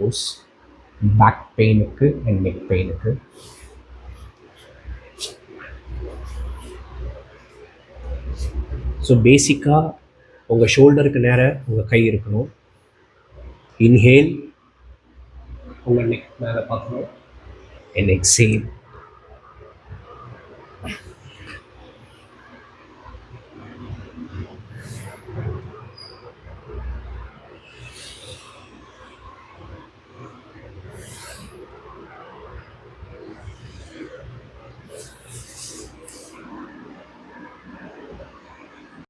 Bose back பெயினுக்கு and neck பெயினுக்கு. So பேசிக்காக உங்கள் ஷோல்டருக்கு நேராக உங்கள் கை இருக்கணும். இன்ஹேல், உங்கள் நெக் மேலே பார்க்கணும். And exhale.